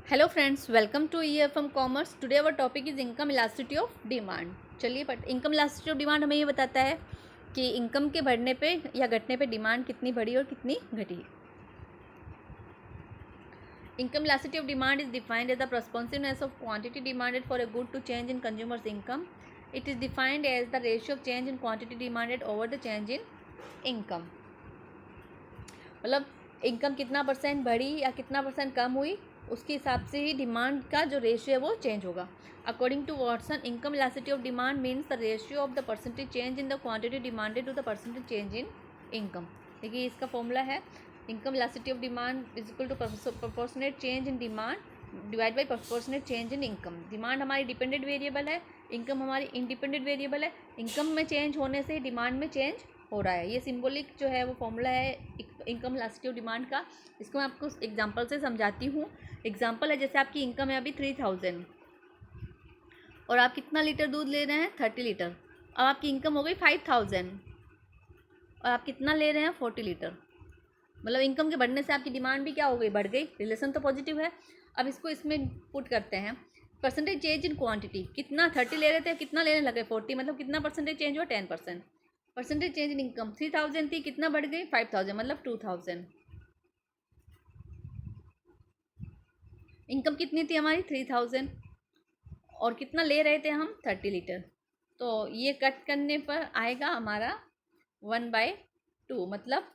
Hello friends, welcome to EFM commerce. Today our topic is income elasticity of demand. चलिए, but income elasticity of demand हमें ये बताता है कि income के बढ़ने पे या घटने पे डिमांड कितनी बढ़ी और कितनी घटी। Income elasticity of demand is defined as the responsiveness of quantity demanded for a good to change in consumers income. It is defined as the ratio of change in quantity demanded over the change in income. मतलब income कितना percent बढ़ी या कितना percent कम हुई, उसके हिसाब से ही demand का जो रेशियो है वो चेंज होगा। According to Watson, income elasticity of demand means the ratio of the percentage change in the quantity demanded to the percentage change in income. देखिए, इसका फॉर्मूला है income elasticity of demand is equal to proportionate change in demand divide by proportionate change in income. Demand हमारी dependent variable है, income हमारी independent variable है। Income में change होने से डिमांड में चेंज हो रहा है। ये सिंबॉलिक जो है वो फॉर्मूला है इनकम इलास्टिसिटी ऑफ डिमांड का। इसको मैं आपको एग्जांपल से समझाती हूँ। एग्जांपल है, जैसे आपकी इनकम है अभी 3000 और आप कितना लीटर दूध ले रहे हैं, 30 लीटर। अब आपकी इनकम हो गई 5000 और आप कितना ले रहे हैं, 40 लीटर। मतलब इनकम के बढ़ने से आपकी डिमांड भी क्या हो गई, बढ़ गई। रिलेशन तो पॉजिटिव है। अब इसको इसमें पुट करते हैं, परसेंटेज चेंज इन क्वांटिटी। कितना 30 ले रहे थे, कितना लेने लगे 40, मतलब कितना परसेंटेज चेंज हुआ, 10%। परसेंटेज चेंज इन इनकम 3000 थी, कितना बढ़ गई, 5000, मतलब 2000। इनकम कितनी थी हमारी, 3000, और कितना ले रहे थे हम, 30 लीटर। तो ये कट करने पर आएगा हमारा 1/2, मतलब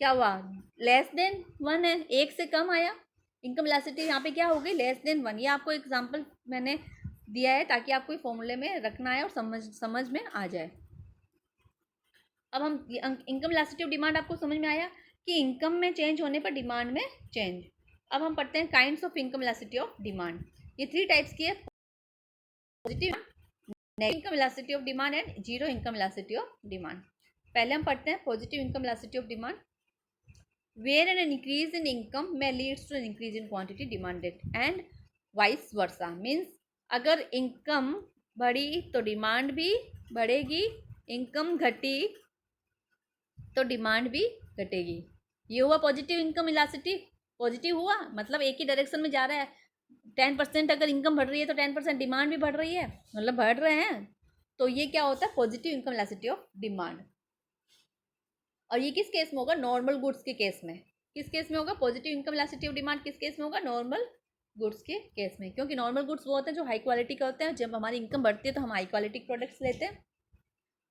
क्या हुआ, लेस देन 1 है, एक से कम आया। इनकम इलास्टिसिटी यहाँ पे क्या हो गई, लेस देन 1। ये आपको एग्जांपल मैंने दिया है ताकि आपको फॉर्मूले में रखना है और समझ में आ जाए। अब हम इनकम इलास्टिसिटी ऑफ डिमांड आपको समझ में आया कि इनकम में चेंज होने पर डिमांड में चेंज। अब हम पढ़ते हैं kinds of income elasticity of demand. ये 3 टाइप्स की है, positive income elasticity of demand and zero income elasticity of demand. पहले हम पढ़ते हैं positive income elasticity of demand. Where an increase in income में leads to an increase in quantity demanded and vice versa. Means अगर income बढ़ी तो demand भी बढ़ेगी, इनकम घटी तो डिमांड भी घटेगी। ये हुआ पॉजिटिव इनकम इलास्टिसिटी। पॉजिटिव हुआ मतलब एक ही डायरेक्शन में जा रहा है। 10% अगर इनकम बढ़ रही है तो 10% डिमांड भी बढ़ रही है, मतलब बढ़ रहे हैं। तो ये क्या होता है, positive income elasticity of demand. और ये किस केस में होगा, नॉर्मल गुड्स के केस में। किस केस में होगा positive income elasticity of demand, किस केस में होगा, नॉर्मल गुड्स के केस में। क्योंकि नॉर्मल गुड्स वो होते हैं जो हाई क्वालिटी के होते हैं। जब हमारी इनकम बढ़ती है तो हम हाई क्वालिटी के प्रोडक्ट्स लेते हैं।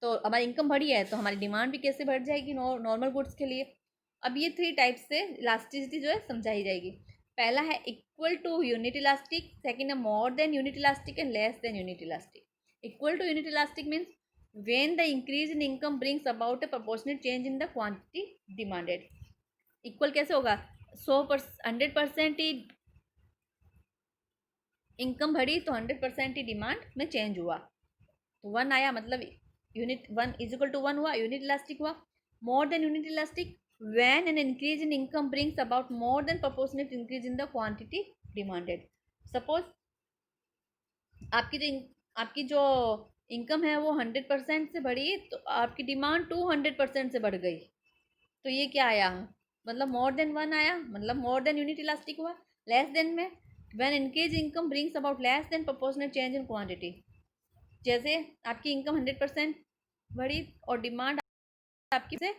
तो हमारी इनकम बढ़ी है तो हमारी डिमांड भी कैसे बढ़ जाएगी, नॉर्मल गुड्स के लिए। अब ये 3 टाइप से इलास्टिसिटी जो है समझाई जाएगी। पहला है equal to unit elastic, second है more than unit elastic and less than unit elastic. Equal to unit elastic means when the increase in income brings about a proportionate change in the quantity demanded। Equal कैसे होगा, 100% ही income बढ़ी तो 100% ही demand में change हुआ। तो 1 आया, मतलब unit 1 is equal to 1 हुआ, यूनिट इलास्टिक हुआ। मोर than unit elastic when an increase in income brings about more than proportionate increase in the quantity demanded. Suppose आपकी जो इनकम है वो 100% से बढ़ी तो आपकी डिमांड 200% से बढ़ गई। तो ये क्या आया, मतलब मोर देन 1 आया, मतलब मोर देन यूनिट इलास्टिक हुआ। लेस देन में when increase income brings about less than proportionate change in quantity. जैसे आपकी इनकम 100% बढ़ी और डिमांड आपकी से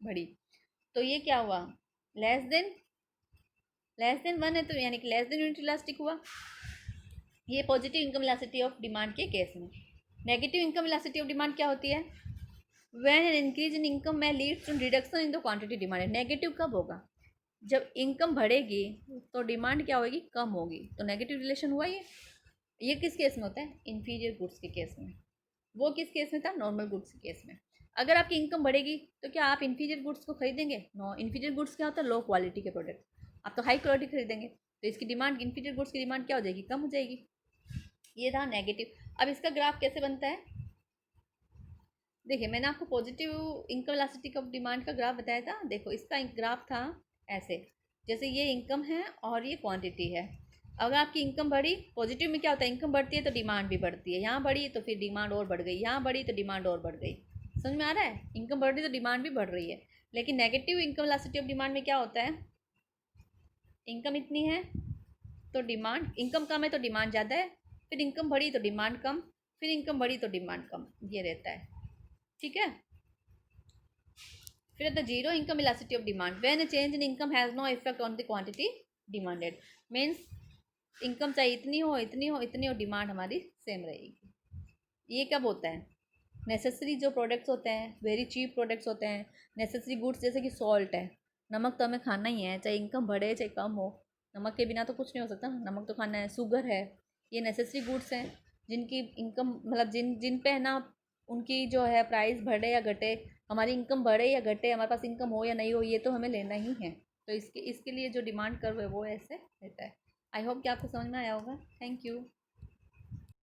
बढ़ी, तो ये क्या हुआ, लेस देन 1 है, तो यानी कि लेस देन यूनिट इलास्टिक हुआ। ये positive income elasticity of demand के केस में। Negative income elasticity of demand क्या होती है, when an increase in income में leads to reduction in the quantity demand. Negative कब होगा, जब इनकम बढ़ेगी तो डिमांड क्या होगी, कम होगी। तो नेगेटिव रिलेशन हुआ ये किस केस में होता है, इन्फीरियर गुड्स के केस में। वो किस केस में था, नॉर्मल गुड्स के केस में। अगर आपकी इनकम बढ़ेगी तो क्या आप इन्फीरियर गुड्स को खरीदेंगे, नो। इन्फीरियर गुड्स क्या होता है, लो क्वालिटी के प्रोडक्ट। आप तो हाई क्वालिटी खरीदेंगे, तो इसकी डिमांड, इन्फीरियर गुड्स की डिमांड क्या हो जाएगी, कम हो जाएगी। ये था नेगेटिव। अब इसका ग्राफ कैसे बनता है, देखिए मैंने आपको positive income elasticity of demand का ग्राफ बताया था। देखो इसका ग्राफ था ऐसे, जैसे ये इनकम है और ये क्वांटिटी है। अगर आपकी इनकम बढ़ी, पॉजिटिव में क्या होता है, इनकम बढ़ती है तो डिमांड भी बढ़ती है। यहाँ बढ़ी तो फिर डिमांड और बढ़ गई, यहाँ बढ़ी तो डिमांड और बढ़ गई। समझ में आ रहा है, इनकम बढ़ रही तो डिमांड भी बढ़ रही है। लेकिन negative income elasticity of demand में क्या होता है, इनकम इतनी है तो डिमांड, इनकम कम है तो डिमांड ज़्यादा है, फिर इनकम बढ़ी तो डिमांड कम, फिर इनकम बढ़ी तो डिमांड कम, ये रहता है। ठीक है। फिर the zero income elasticity of demand when a change in income has no effect on the quantity demanded, means income चाहे इतनी हो इतनी हो इतनी हो, डिमांड हमारी सेम रहेगी। ये कब होता है? नेसेसरी जो प्रोडक्ट्स होते हैं, वेरी चीप प्रोडक्ट्स होते हैं, नेसेसरी गुड्स, जैसे कि सॉल्ट है, नमक तो हमें खाना ही है, चाहे इनकम बढ़े चाहे कम हो, नमक के बिना तो कुछ नहीं हो सकता, नमक तो खाना है। शुगर है, ये नेसेसरी गुड्स हैं जिनकी इनकम मतलब जिन पे है ना, उनकी जो है प्राइस बढ़े या घटे, हमारी इनकम बढ़े या घटे, हमारे पास इनकम हो या नहीं हो, ये तो हमें लेना ही है। तो इसके लिए जो डिमांड कर्व है वो ऐसे रहता है। आई होप कि आपको समझ में आया होगा। Thank you.